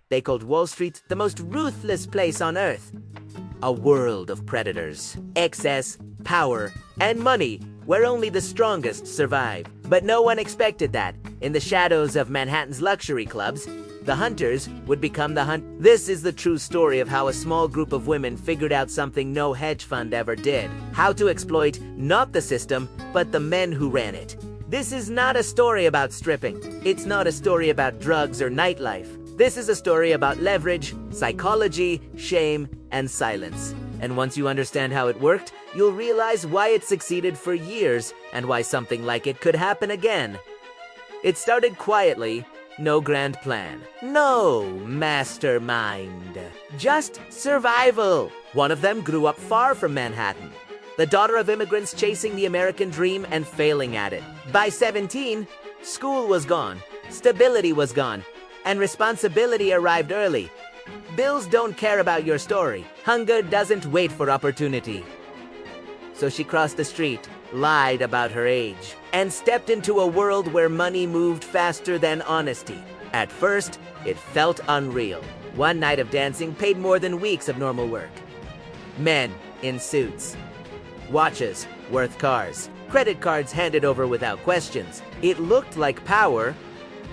They called Wall Street the most ruthless place on earth. A world of predators, excess, power, and money where only the strongest survive. But no one expected that. In the shadows of Manhattan's luxury clubs, the hunters would become the hunt. This is the true story of how a small group of women figured out something no hedge fund ever did. How to exploit not the system, but the men who ran it. This is not a story about stripping. It's not a story about drugs or nightlife. This is a story about leverage, psychology, shame, and silence. And once you understand how it worked, you'll realize why it succeeded for years and why something like it could happen again. It started quietly, no grand plan, no mastermind, just survival. One of them grew up far from Manhattan, the daughter of immigrants chasing the American dream and failing at it. By 17, school was gone, stability was gone, and responsibility arrived early. Bills don't care about your story. Hunger doesn't wait for opportunity. So she crossed the street, lied about her age, and stepped into a world where money moved faster than honesty. At first, it felt unreal. One night of dancing paid more than weeks of normal work. Men in suits. Watches worth cars. Credit cards handed over without questions. It looked like power,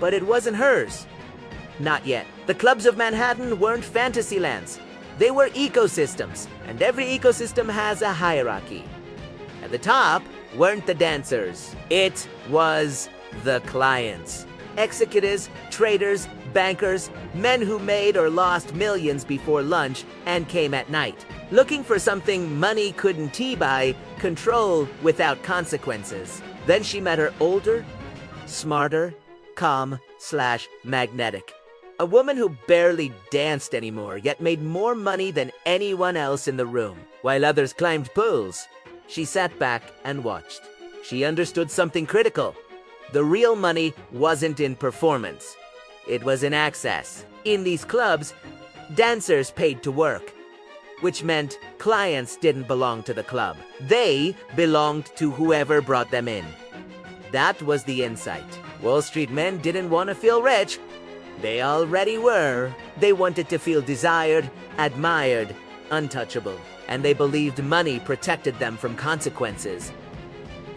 but it wasn't hers. Not yet. The clubs of Manhattan weren't fantasy lands. They were ecosystems, and every ecosystem has a hierarchy. At the top weren't the dancers. It was the clients. Executives, traders, bankers, men who made or lost millions before lunch and came at night, looking for something money couldn't buy, control without consequences. Then she met her older, smarter, calm/magnetic. A woman who barely danced anymore, yet made more money than anyone else in the room. While others climbed pools, she sat back and watched. She understood something critical. The real money wasn't in performance. It was in access. In these clubs, dancers paid to work, which meant clients didn't belong to the club. They belonged to whoever brought them in. That was the insight. Wall Street men didn't want to feel rich. They already were. They wanted to feel desired, admired, untouchable. And they believed money protected them from consequences.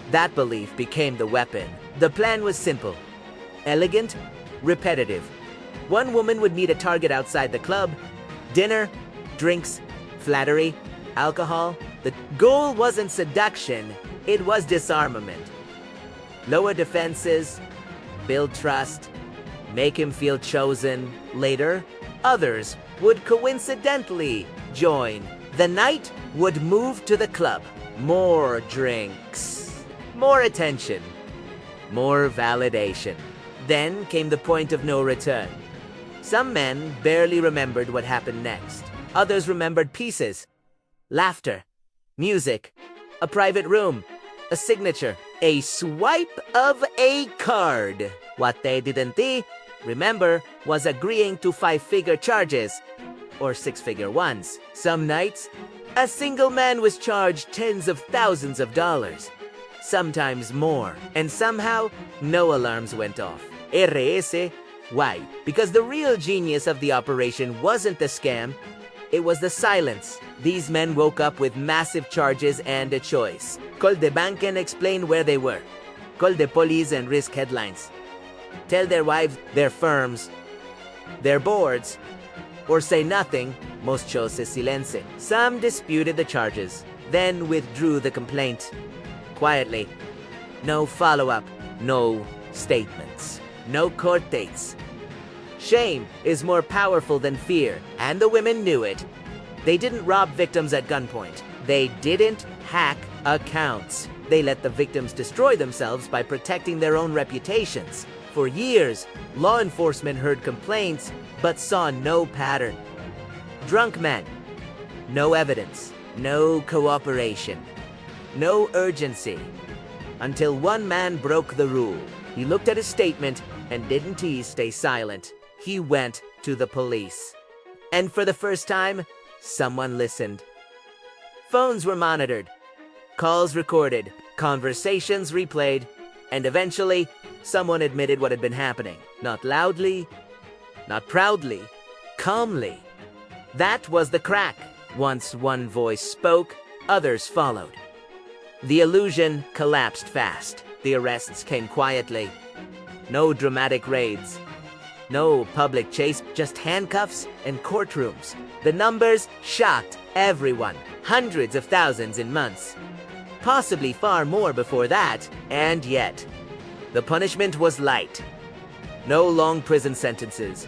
That belief became the weapon. The plan was simple, elegant, repetitive. One woman would meet a target outside the club. Dinner, drinks, flattery, alcohol. The goal wasn't seduction, it was disarmament. Lower defenses, build trust, make him feel chosen. Later, others would coincidentally join. The night would move to the club. More drinks, more attention, more validation. Then came the point of no return. Some men barely remembered what happened next. Others remembered pieces, laughter, music, a private room, a signature, a swipe of a card. What they didn't remember was agreeing to 5-figure charges, or 6-figure ones. Some nights, a single man was charged tens of thousands of dollars, sometimes more, and somehow no alarms went off. RS. Why? Because the real genius of the operation wasn't the scam, it was the silence. These men woke up with massive charges and a choice. Call the bank and explain where they were. Call the police and risk headlines. Tell their wives, their firms, their boards, or say nothing. Most chose silence. Some disputed the charges, then withdrew the complaint. Quietly. No follow-up, no statements, no court dates. Shame is more powerful than fear, and the women knew it. They didn't rob victims at gunpoint. They didn't hack accounts. They let the victims destroy themselves by protecting their own reputations. For years, law enforcement heard complaints, but saw no pattern. Drunk men, no evidence, no cooperation, no urgency. Until one man broke the rule. He looked at his statement and didn't stay silent. He went to the police. And for the first time, someone listened. Phones were monitored, calls recorded, conversations replayed, and eventually, someone admitted what had been happening. Not loudly, not proudly, calmly. That was the crack. Once one voice spoke, others followed. The illusion collapsed fast. The arrests came quietly. No dramatic raids. No public chase, just handcuffs and courtrooms. The numbers shocked everyone. Hundreds of thousands in months. Possibly far more before that, and yet, the punishment was light. No long prison sentences.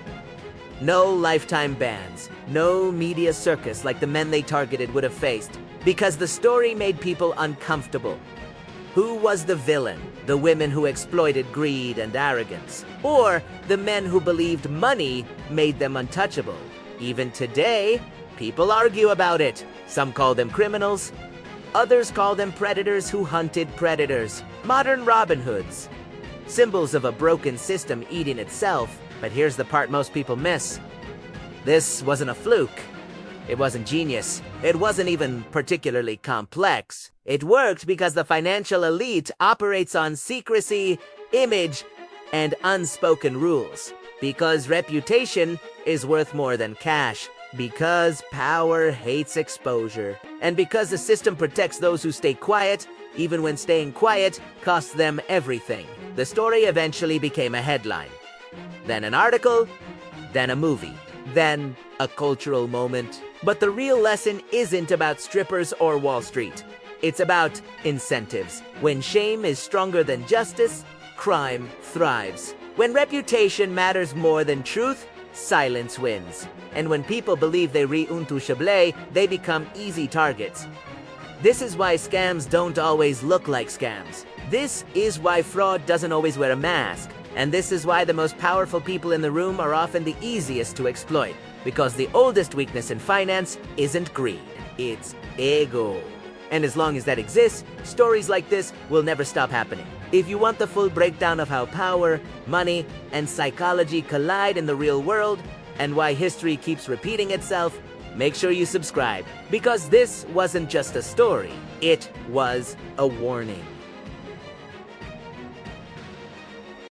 No lifetime bans. No media circus like the men they targeted would have faced, because the story made people uncomfortable. Who was the villain? The women who exploited greed and arrogance? Or the men who believed money made them untouchable? Even today, people argue about it. Some call them criminals. Others call them predators who hunted predators. Modern Robin Hoods. Symbols of a broken system eating itself. But here's the part most people miss. This wasn't a fluke. It wasn't genius. It wasn't even particularly complex. It worked because the financial elite operates on secrecy, image, and unspoken rules. Because reputation is worth more than cash. Because power hates exposure. And because the system protects those who stay quiet, even when staying quiet costs them everything. The story eventually became a headline. Then an article, then a movie, then a cultural moment. But the real lesson isn't about strippers or Wall Street. It's about incentives. When shame is stronger than justice, crime thrives. When reputation matters more than truth, silence wins. And when people believe they're untouchable, they become easy targets. This is why scams don't always look like scams. This is why fraud doesn't always wear a mask. And this is why the most powerful people in the room are often the easiest to exploit. Because the oldest weakness in finance isn't greed, it's ego. And as long as that exists, stories like this will never stop happening. If you want the full breakdown of how power, money, and psychology collide in the real world, and why history keeps repeating itself, make sure you subscribe. Because this wasn't just a story, it was a warning.